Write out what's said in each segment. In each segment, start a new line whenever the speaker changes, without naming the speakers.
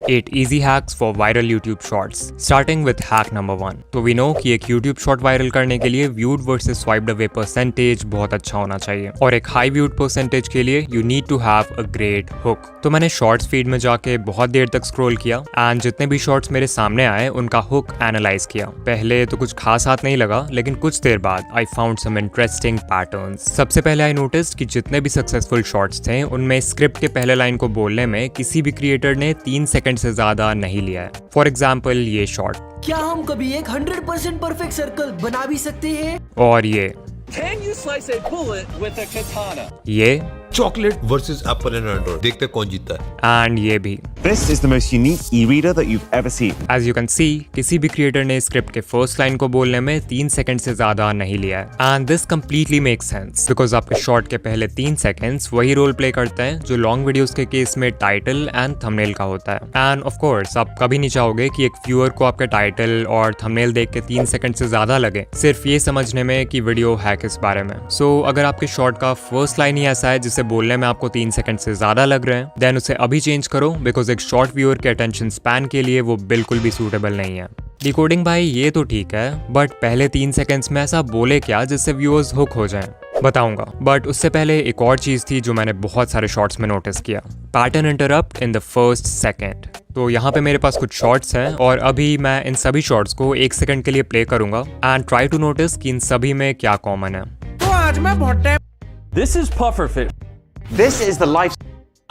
8 easy hacks for viral YouTube shorts. Starting with hack number 1. तो we know कि एक YouTube short viral करने के लिए viewed versus swiped away percentage बहुत अच्छा होना चाहिए और एक high viewed percentage के लिए you need to have a great hook. तो मैंने shorts feed में जाके बहुत देर तक scroll किया and जितने भी shorts मेरे सामने आए उनका hook analyze किया. पहले तो कुछ खास हाथ नहीं लगा लेकिन कुछ देर बाद I found some interesting patterns. सबसे पहले I noticed कि जितने भी successful shorts थे उनमें स्क्रिप्ट के पहले लाइन को बोलने में किसी भी क्रिएटर ने 3 सेकंड से ज्यादा नहीं लिया है. फॉर एग्जाम्पल ये शॉर्ट.
क्या हम कभी एक 100% परफेक्ट सर्कल बना भी सकते हैं?
और ये.
Can you slice a bullet with a katana?
ये.
Chocolate versus Apple and Android, देखते हैं कौन जीतता है.
एंड ये भी.
This is the most unique e-reader that you've ever seen.
As you can see, किसी भी क्रिएटर ने स्क्रिप्ट के फर्स्ट लाइन को बोलने में 3 सेकंड से ज्यादा नहीं लिया है. And this completely makes sense because आपके शॉर्ट के पहले 3 सेकंड्स वही रोल प्ले करते हैं जो लॉन्ग वीडियोस के केस में टाइटल एंड थंबनेल का होता है. एंड ऑफ कोर्स आप कभी नहीं चाहोगे कि एक व्यूअर को आपके टाइटल और थंबनेल देख के 3 सेकंड से ज्यादा लगे सिर्फ ये समझने में कि वीडियो है किस बारे में. सो अगर आपके शॉर्ट का फर्स्ट लाइन ही ऐसा है जिसे बोलने में आपको 3 सेकंड से ज्यादा लग रहे हैं देन उसे अभी चेंज करो बिकॉज एक शॉर्ट व्यूअर के अटेंशन स्पैन के लिए वो बिल्कुल भी सूटेबल नहीं है. डिकोडिंग भाई ये तो ठीक है बट पहले 3 सेकंड्स में ऐसा बोले क्या जिससे व्यूअर्स हुक हो जाएं? बताऊंगा बट उससे पहले एक और चीज थी जो मैंने बहुत सारे शॉर्ट्स में नोटिस किया. Pattern interrupt in the first second. तो यहाँ पे मेरे पास कुछ शॉर्ट्स हैं और अभी मैं इन सभी शॉर्ट्स को 1 सेकंड के लिए प्ले करूंगा एंड ट्राई टू नोटिस कि इन सभी में क्या कॉमन है.
तो आज मैं बहुत time.
This is pufferfish.
This is the life.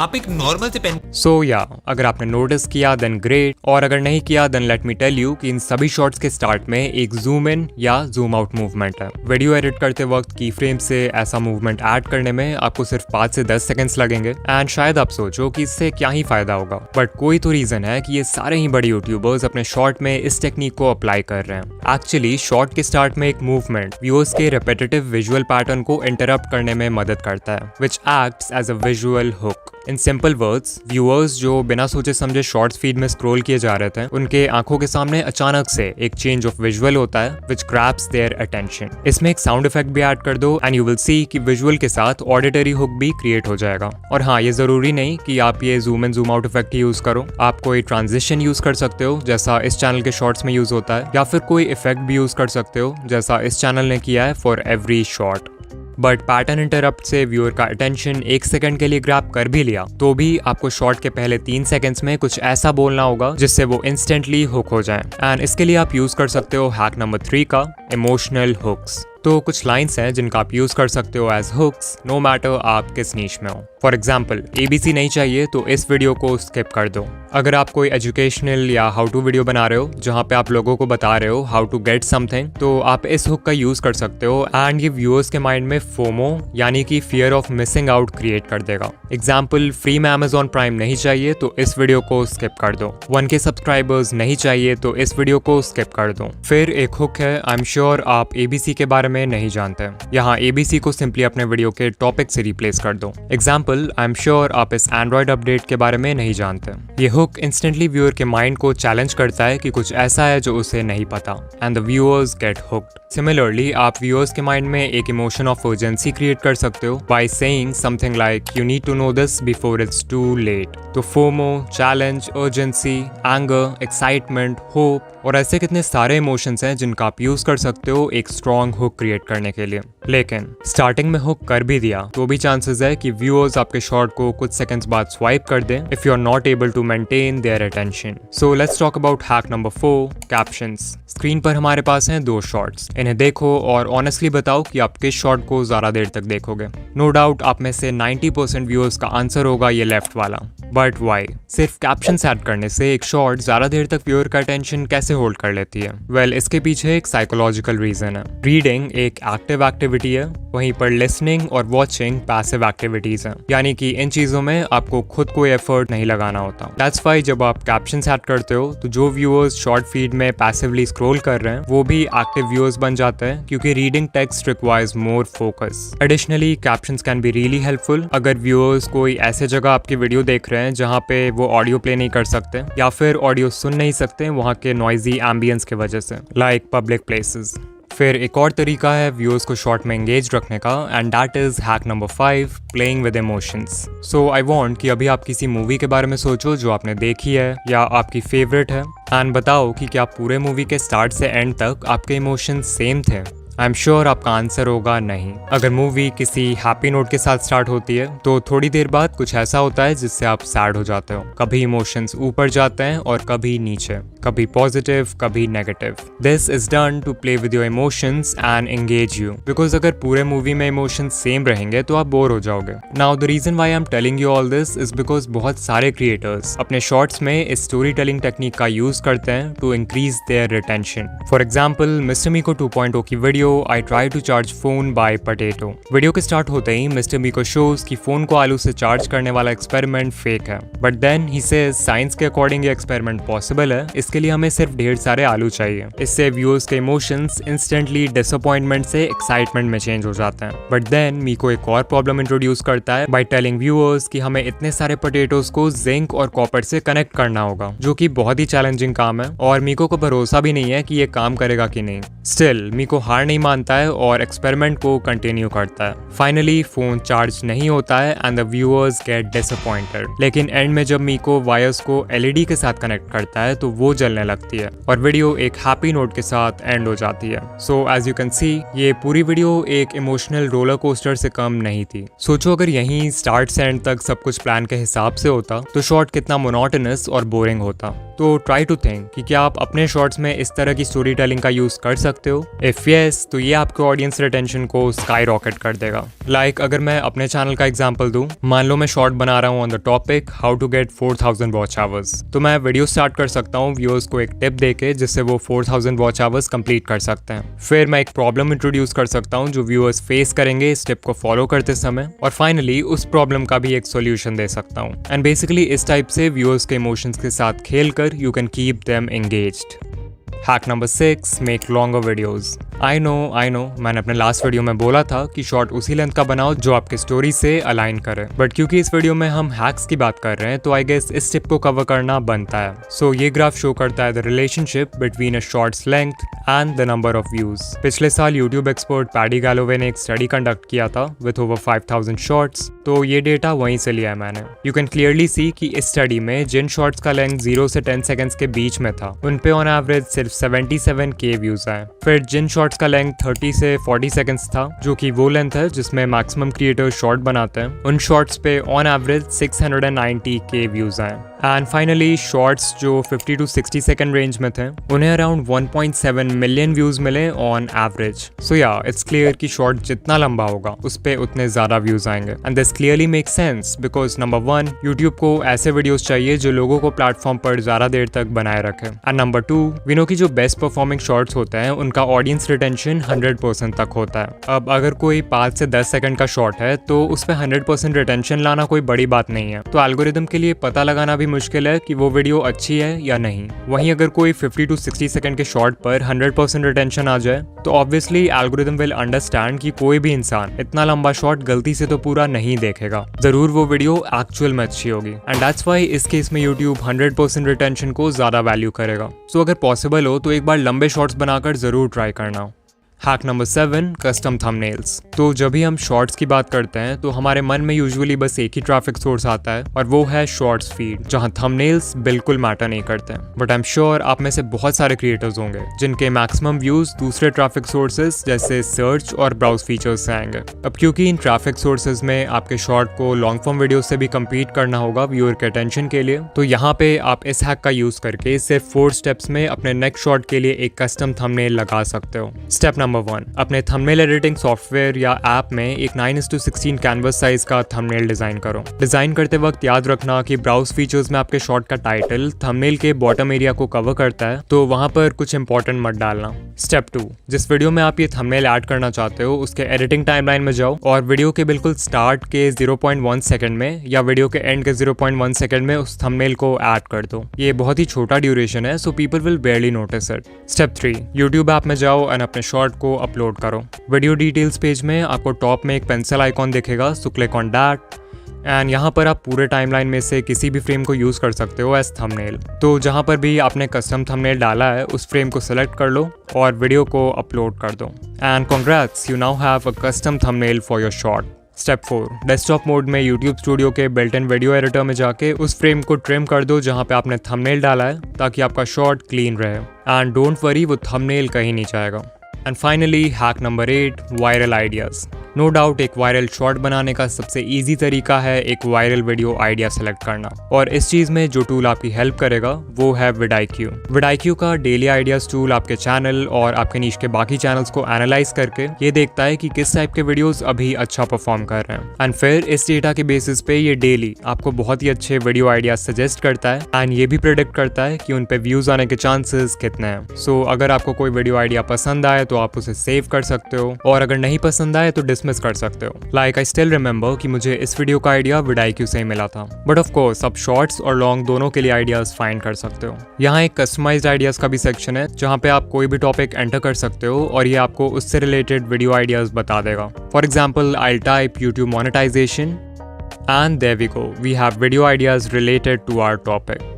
आप एक नॉर्मल से पेन.
सो या अगर आपने नोटिस किया देन ग्रेट और अगर नहीं किया then let me tell you कि इन सभी शॉट्स के स्टार्ट में एक जूम इन या जूम आउट मूवमेंट है. वीडियो एडिट करते वक्त की फ्रेम से ऐसा मूवमेंट ऐड करने में आपको सिर्फ 5 से 10 सेकंड्स लगेंगे एंड शायद आप सोचो कि इससे क्या ही फायदा होगा बट कोई तो रीजन है कि ये सारे ही बड़े यूट्यूबर्स अपने शॉर्ट में इस टेक्निक को अप्लाई कर रहे हैं. एक्चुअली शॉर्ट के स्टार्ट में एक मूवमेंट व्यूअर्स के रिपीटेटिव विजुअल पैटर्न को इंटरप्ट करने में मदद करता है which acts as a visual hook. In simple words viewers जो बिना सोचे समझे शॉर्ट्स फीड में स्क्रॉल किए जा रहे थे उनके आंखों के सामने अचानक से एक चेंज ऑफ विजुअल होता है विच ग्रैब्स देयर अटेंशन. इसमें एक साउंड इफेक्ट भी ऐड कर दो एंड यू विल सी कि विजुअल के साथ ऑडिटरी हुक भी क्रिएट हो जाएगा. और हाँ ये जरूरी नहीं कि आप ये zoom in zoom out effect he use करो. आप कोई ट्रांजिशन यूज कर सकते हो जैसा इस चैनल के शॉर्ट्स में यूज होता है या फिर कोई इफेक्ट भी यूज कर सकते हो जैसा इस चैनल ने किया है for every short. But pattern interrupt से व्यूअर का अटेंशन 1 सेकंड के लिए ग्रैब कर भी लिया तो भी आपको शॉर्ट के पहले 3 सेकंड्स में कुछ ऐसा बोलना होगा जिससे वो इंस्टेंटली हुक हो जाए. एंड इसके लिए आप यूज कर सकते हो हैक नंबर 3 का इमोशनल हुक्स. तो कुछ लाइंस हैं जिनका आप यूज कर सकते हो एज हुक्स नो मैटर आप किस नीश में हो. फॉर एग्जाम्पल ABC नहीं चाहिए तो इस वीडियो को स्किप कर दो. अगर आप कोई एजुकेशनल या हाउ टू वीडियो बना रहे हो जहाँ पे आप लोगों को बता रहे हो हाउ टू गेट समथिंग तो आप इस हुक का यूज कर सकते हो एंड ये व्यूअर्स के माइंड में फोमो यानी कि fear of missing out create कर देगा. एग्जाम्पल फ्री में Amazon प्राइम नहीं चाहिए तो इस वीडियो को स्किप कर दो. 1K सब्सक्राइबर्स नहीं चाहिए तो इस वीडियो को स्किप कर दो. फिर एक हुक है आई एम श्योर आप ABC के बारे में नहीं जानते. यहाँ ABC को सिंपली अपने वीडियो के टॉपिक से रिप्लेस कर दो. एग्जाम्पल आई एम श्योर आप इस एंड्रॉइड अपडेट के बारे में नहीं जानते. ये हुक इंस्टेंटली व्यूअर के माइंड को चैलेंज करता है कि कुछ ऐसा है जो उसे नहीं पता and the viewers get hooked. Similarly आप व्यूअर्स के माइंड में एक इमोशन ऑफ अर्जेंसी क्रिएट कर सकते हो by saying something like you need to know this before it's too late. तो FOMO, challenge, urgency, anger, excitement, hope और ऐसे कितने सारे इमोशंस हैं जिनका आप यूज कर सकते हो एक स्ट्रॉन्ग हुक क्रिएट करने के लिए. लेकिन स्टार्टिंग में हुक कर भी दिया तो भी चांसेस है कि व्यूअर्स आपके शॉर्ट को कुछ सेकंड्स बाद स्वाइप कर दें if you are not able to maintain their attention. So let's talk about hack number 4 captions. Screen पर हमारे पास हैं 2 शॉर्ट्स. इन्हें देखो और ऑनेस्टली बताओ कि आप किस शॉर्ट को ज्यादा देर तक देखोगे. नो डाउट आप में से 90% व्यूअर्स का आंसर होगा ये लेफ्ट वाला. But why? सिर्फ कैप्शंस ऐड करने से एक शॉर्ट ज्यादा देर तक व्यूअर का अटेंशन कैसे होल्ड कर लेती है? वेल इसके पीछे एक साइकोलॉजिकल रीजन है. रीडिंग एक एक्टिव एक्टिविटी है वहीं पर लिसनिंग और वॉचिंग पैसिव एक्टिविटीज हैं. यानी कि इन चीजों में आपको खुद कोई एफर्ट नहीं लगाना होता. दैट्स व्हाई जब आप कैप्शंस ऐड करते हो तो जो व्यूअर्स शॉर्ट फीड में पैसिवली स्क्रॉल कर रहे हैं वो भी एक्टिव व्यूअर्स बन जाते हैं क्योंकि reading text requires more focus. Additionally captions can be really helpful अगर व्यूअर्स कोई ऐसे जगह आपकी वीडियो देख रहे हैं जहाँ पे वो ऑडियो प्ले नहीं कर सकते या फिर ऑडियो सुन नहीं सकते वहाँ के नॉइजी एम्बियंस की वजह से लाइक पब्लिक प्लेसेस. फिर एक और तरीका है व्यूअर्स को शॉर्ट में एंगेज रखने का, and that is hack number 5, playing with emotions. So I want कि अभी आप किसी मूवी के बारे में सोचो जो आपने देखी है या आपकी फेवरेट है, एंड बताओ कि क्या पूरे मूवी के स्टार्ट से एंड तक आपके इमोशंस सेम थे। आई एम श्योर आपका आंसर होगा नहीं। अगर मूवी किसी हैप्पी नोट के साथ स्टार्ट होती है तो थोड़ी देर बाद कुछ ऐसा होता है जिससे आप सैड हो जाते हो। कभी इमोशंस ऊपर जाते हैं और कभी नीचे, कभी पॉजिटिव कभी negative. This is done to play with your emotions and engage you, because अगर पूरे मूवी में इमोशंस सेम रहेंगे तो आप बोर हो जाओगे। Now the reason why I am telling you all this is because बहुत सारे क्रिएटर्स अपने शॉर्ट्स में इस स्टोरी टेलिंग टेक्निक का यूज करते हैं to increase their retention. For example mister Meeko 2.0 की video I try to charge phone by potato। Video के स्टार्ट होते ही मिस्टर मीको शोज कि फोन को आलू से चार्ज करने वाला एक्सपेरिमेंट फेक है, but then he says science के अकॉर्डिंग ये एक्सपेरिमेंट पॉसिबल है, इसके लिए हमें सिर्फ ढेर सारे आलू चाहिए। इससे व्यूअर्स के इमोशंस इंस्टेंटली डिसअपॉइंटमेंट से एक्साइटमेंट में चेंज हो जाते हैं। बट देन मीको एक और प्रॉब्लम इंट्रोड्यूस करता है बाय टेलिंग व्यूअर्स कि हमें इतने सारे पोटेटोज को जिंक और कॉपर से कनेक्ट करना होगा, जो कि बहुत ही चैलेंजिंग काम है और मीको को भरोसा भी नहीं है कि ये काम करेगा कि नहीं। स्टिल मीको हार नहीं मानता है और एक्सपेरिमेंट को कंटिन्यू करता है। फाइनली फोन चार्ज नहीं होता है and the viewers get disappointed. लेकिन एंड में जब मीको वायर्स को एलईडी के साथ कनेक्ट करता है तो वो जलने लगती है और वीडियो एक हैप्पी नोट के साथ एंड हो जाती है। So as you can see ये पूरी वीडियो एक इमोशनल रोलर कोस्टर से कम नहीं थी। सोचो अगर यहीं स्टार्ट से एंड तक सब कुछ प्लान के हिसाब से होता तो शॉर्ट कितना मोनोटोनस और बोरिंग होता। तो ट्राई टू थिंक कि क्या आप अपने शॉर्ट्स में इस तरह की स्टोरी टेलिंग का यूज कर सकते हो। इफ यस तो ये आपके ऑडियंस रिटेंशन को स्काई रॉकेट कर देगा। लाइक अगर मैं अपने चैनल का एग्जांपल दूं, मान लो मैं शॉर्ट बना रहा हूं on the topic how to get 4000 watch hours, तो मैं वीडियो स्टार्ट कर सकता हूं व्यूअर्स को एक टिप देके जिससे वो 4000 वॉच आवर्स कंप्लीट कर सकते हैं। फिर मैं एक प्रॉब्लम इंट्रोड्यूस कर सकता हूं जो व्यूअर्स फेस करेंगे इस टिप को फॉलो करते समय, और फाइनली उस प्रॉब्लम का भी एक सोल्यूशन दे सकता हूं। एंड बेसिकली इस टाइप से व्यूअर्स के इमोशंस के साथ खेलकर you can keep them engaged. Hack number 6, make longer videos. I know मैंने अपने लास्ट वीडियो में बोला था कि शॉर्ट उसी लेंथ का बनाओ जो आपकी स्टोरी से अलाइन करे, बट क्योंकि इस वीडियो में हम हैक्स की बात कर रहे हैं तो आई गेस इस टिप को कवर करना बनता है। सो ये ग्राफ शो करता है the relationship between a shorts length and the number of views. पिछले साल यूट्यूब एक्सपर्ट पैडी गैलोवे ने एक स्टडी कंडक्ट किया था विथ ओवर 5000 शॉर्ट्स, तो ये डेटा वहीं से लिया है मैंने। यू कैन क्लियरली सी कि इस स्टडी में जिन शॉर्ट्स का लेंथ 0 से 10 सेकंड्स के बीच में था उन पे ऑन एवरेज सिर्फ 77K व्यूज आए। फिर जिन शॉर्ट्स का लेंथ 30 से 40 सेकंड्स था, जो कि वो लेंथ है जिसमें मैक्सिमम क्रिएटर शॉर्ट बनाते हैं, उन शॉर्ट्स पे ऑन एवरेज 690K व्यूज आए। एंड फाइनली शॉर्ट्स जो 50 to 60 सेकंड रेंज में थे उन्हें अराउंड 1.7 मिलियन व्यूज मिले ऑन एवरेज। सो या इट्स क्लियर कि शॉर्ट जितना लंबा होगा उस पे उतने ज्यादा व्यूज आएंगे। And this clearly make sense because number 1 YouTube को ऐसे वीडियोस चाहिए जो लोगों को प्लेटफॉर्म पर ज्यादा देर तक बनाए रखे, एंड नंबर 2 वी नो कि जो बेस्ट परफॉर्मिंग शॉर्ट्स होते हैं उनका ऑडियंस रिटेंशन 100% तक होता है। अब अगर कोई 5 से 10 सेकंड का शॉर्ट है तो उस पर 100% रिटेंशन लाना कोई बड़ी बात नहीं है, तो एल्गोरिदम के लिए पता लगाना भी मुश्किल है कि वो वीडियो अच्छी है या नहीं। वहीं अगर कोई 50 to 60 सेकंड के शॉर्ट पर 100% रिटेंशन आ जाए तो ऑब्वियसली एल्गोरिदम विल अंडरस्टैंड कि कोई भी इंसान इतना लंबा शॉर्ट गलती से तो पूरा नहीं देखेगा, जरूर वो वीडियो एक्चुअल में अच्छी होगी। एंड दैट्स व्हाई इस केस में यूट्यूब 100% रिटेंशन को ज्यादा वैल्यू करेगा। सो अगर पॉसिबल हो तो एक बार लंबे शॉर्ट्स बनाकर जरूर ट्राई करना। Hack number 7, custom thumbnails. तो जब भी हम शॉर्ट्स की बात करते हैं तो हमारे मन में यूजुअली बस एक ही ट्रैफिक सोर्स आता है और वो है शॉर्ट्स फीड, जहां थंबनेल्स बिल्कुल मैटर नहीं करते। बट आई एम श्योर आप में से बहुत सारे क्रिएटर्स होंगे जिनके मैक्सिमम व्यूज दूसरे ट्रैफिक सोर्सेज जैसे सर्च और ब्राउज फीचर्स से आएंगे। अब क्योंकि इन ट्रैफिक सोर्सेज में आपके शॉर्ट को लॉन्ग फॉर्म वीडियो से भी कम्पीट करना होगा व्यूअर के अटेंशन के लिए, तो यहाँ पे आप इस हैक का यूज करके सिर्फ 4 स्टेप्स में अपने नेक्स्ट शॉर्ट के लिए एक कस्टम थंबनेल लगा सकते हो। स्टेप नंबर 1, अपने थंबनेल एडिटिंग सॉफ्टवेयर या ऐप में एक 9:16 कैनवस साइज का थंबनेल डिजाइन करो। डिजाइन करते वक्त याद रखना कि ब्राउज फीचर्स में आपके शॉर्ट का टाइटल थंबनेल के बॉटम एरिया को कवर करता है, तो वहां पर कुछ इंपॉर्टेंट मत डालना। स्टेप 2, जिस वीडियो में आप ये थंबनेल ऐड करना चाहते हो उसके एडिटिंग टाइमलाइन में जाओ और वीडियो के बिल्कुल स्टार्ट के 0.1 सेकंड में या वीडियो के एंड के 0.1 सेकंड में उस थंबनेल को ऐड कर दो। ये बहुत ही छोटा ड्यूरेशन है, so people will बेयरली notice it. Step 3, YouTube app में जाओ और अपने शॉर्ट को अपलोड करो। वीडियो डिटेल्स पेज में आपको टॉप में एक पेंसिल आइकॉन दिखेगा, so click on that and यहाँ पर आप पूरे टाइमलाइन में से किसी भी फ्रेम को यूज़ कर सकते हो एज थंबनेल। तो जहाँ पर भी आपने कस्टम थंबनेल डाला है उस फ्रेम को सेलेक्ट कर लो और वीडियो को अपलोड कर दो। And congrats, you now have a custom thumbnail for your short. Step 4, desktop mode में YouTube स्टूडियो के बिल्ट इन वीडियो एडिटर में जाके उस फ्रेम को ट्रिम कर दो जहाँ पे आपने थंबनेल डाला है, ताकि आपका शॉट क्लीन रहे। एंड डोंट वरी, वो थंबनेल कहीं नहीं जाएगा। And finally hack number 8, viral ideas. No doubt एक वायरल शॉट बनाने का सबसे इजी तरीका है एक वायरल वीडियो आइडिया सेलेक्ट करना, और इस चीज़ में जो टूल आपकी हेल्प करेगा वो है vidIQ। vidIQ का डेली आइडियाज़ टूल आपके चैनल और आपके नीश के बाकी चैनल्स को एनालाइज करके ये देखता है कि किस टाइप के वीडियोस अभी अच्छा परफॉर्म कर रहे हैं, एंड फिर इस डेटा के बेसिस पे ये डेली आपको बहुत ही अच्छे वीडियो आइडियाज सजेस्ट करता है एंड ये भी प्रेडिक्ट करता है कि उन पे व्यूज आने के चांसेस कितने हैं। सो अगर आपको कोई वीडियो आइडिया पसंद आए तो आप उसे सेव कर सकते हो, और अगर नहीं पसंद आए तो डिसमिस कर सकते हो। लाइक आई स्टिल रिमेंबर कि मुझे इस वीडियो का आइडिया vidIQ से ही मिला था, बट ऑफ कोर्स आप शॉर्ट्स और लॉन्ग दोनों के लिए आइडियाज फाइंड कर सकते हो। यहाँ एक कस्टमाइज्ड आइडियाज का भी सेक्शन है जहाँ पे आप कोई भी टॉपिक एंटर कर सकते हो और ये आपको उससे रिलेटेड वीडियो आइडियाज बता देगा। For example I type YouTube monetization and there we go, we have video ideas related to our topic.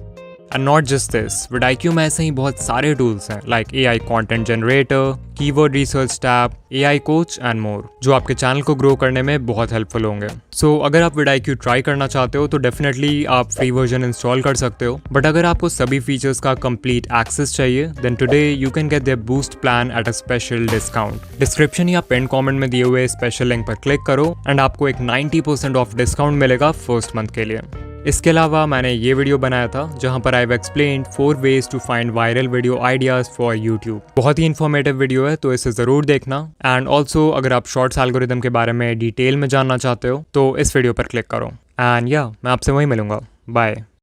And not just this, vidIQ में ऐसे ही बहुत सारे टूल्स हैं like AI content generator, keyword research tab, AI coach and more, जो आपके channel को grow करने में बहुत हेल्पफुल होंगे। सो अगर आप vidIQ ट्राई करना चाहते हो तो डेफिनेटली आप फ्री वर्जन इंस्टॉल कर सकते हो, बट अगर आपको सभी फीचर्स का कंप्लीट एक्सेस चाहिए then today you can get their boost plan at a special discount. Description या पिन कमेंट में दिए हुए स्पेशल लिंक पर क्लिक करो एंड आपको एक 90% ऑफ डिस्काउंट मिलेगा फर्स्ट मंथ के लिए। इसके अलावा मैंने ये वीडियो बनाया था जहां पर I have explained 4 ways to find viral video ideas for YouTube। बहुत ही इन्फॉर्मेटिव वीडियो है तो इसे ज़रूर देखना। एंड ऑल्सो अगर आप शॉर्ट्स एल्गोरिदम के बारे में डिटेल में जानना चाहते हो तो इस वीडियो पर क्लिक करो। एंड या मैं आपसे वहीं मिलूंगा। बाय।